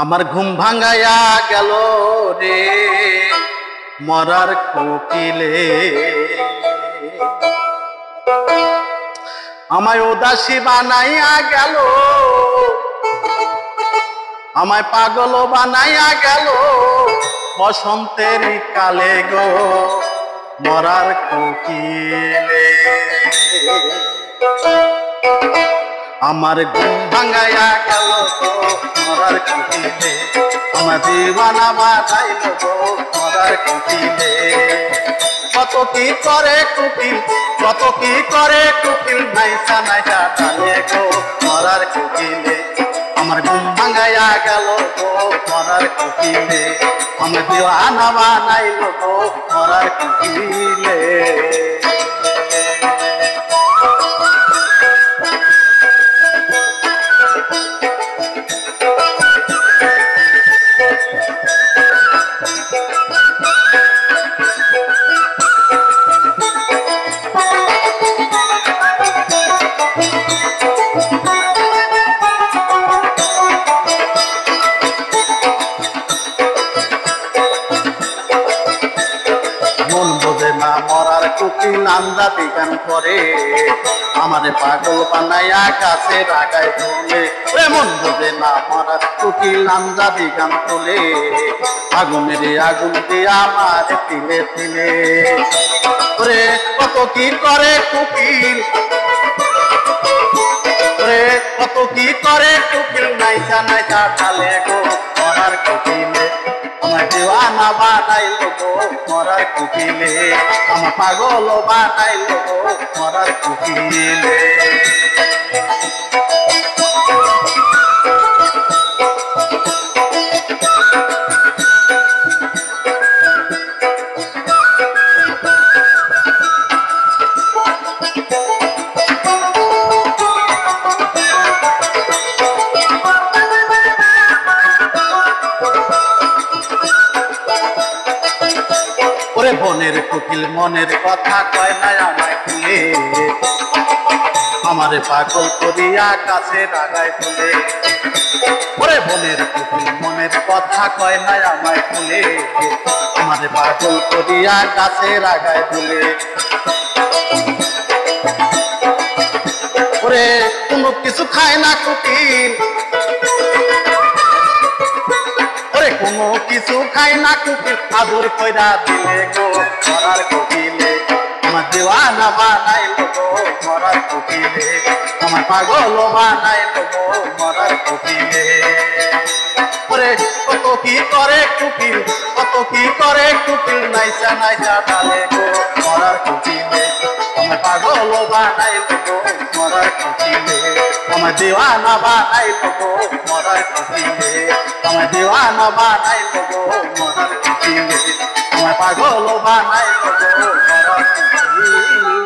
আমার ঘুম ভাঙাইয়া গেল রে মরার কোকিলে, আমায় উদাসী বানাইয়া গেল, আমায় পাগল বানাইয়া গেল বসন্তের কালে গো মরার কোকিলে। আমার ঘুম ভাঙাইয়া গেল গো মরার কোকিলে, আমার দিওয়ানা বানাইল গো মরার কোকিলে। কত কি করে কোকিল, কত কি করে কোকিল নাইসা নাইসা ডালে গো মরার কোকিলে। আমার ঘুম ভাঙাইয়া গেল গো মরার কোকিলে, আমার দিওয়ানা বানাইল গো মরার কোকিলে। মরার কোকিল আন্দাজি গান করে, আমারে পাগল বানাইয়া কাছে রাগায় তোলে। মন বোঝে না মরার কোকিল আন্দাজি গান তোলে, আগুনের আগুন দিয়ে আমার তিলে তিলে। ওরে কত কি করে কোকিল, ওরে কত কি করে কোকিল নাইসা নাইসা ঢালে গো মরার কোকিলে। আমার দিওয়ানা বানাইল গো মরার কোকিলে, আমার পাগল বানাইল গো মরার কোকিলে। ওরে বনের কোকিল মনের কথা কয় না আমায় খুলে, আমারে পাগল করিয়া কাছে রাগায় তুলে। ওরে বনের কোকিল মনের কথা কয় না আমায় খুলে, আমারে পাগল করিয়া কাছে রাগায় তুলে। ওরে কোনো কিছু খায় না কোকিল, কোনো কিছু খাই না কোকিল আদর কইরা দিলে গো মরার কোকিলে। আমার দিওয়ানা বানাইল গো মরার কোকিলে, আমার পাগল বানাইল গো মরার কোকিলে। ওরে কত কি করে কোকিল, কত কি করে কোকিল নাইসা নাইসা ডালে গো মরার কোকিলে। আমার পাগল বানাইল গো মরার কোকিলে, আমার দিওয়ানা বানাইল গো মরার কোকিলে। আমার দিওয়ানা বানাইল গো মরার কোকিলে, আমার পাগল বানাইল গো মরার কোকিলে।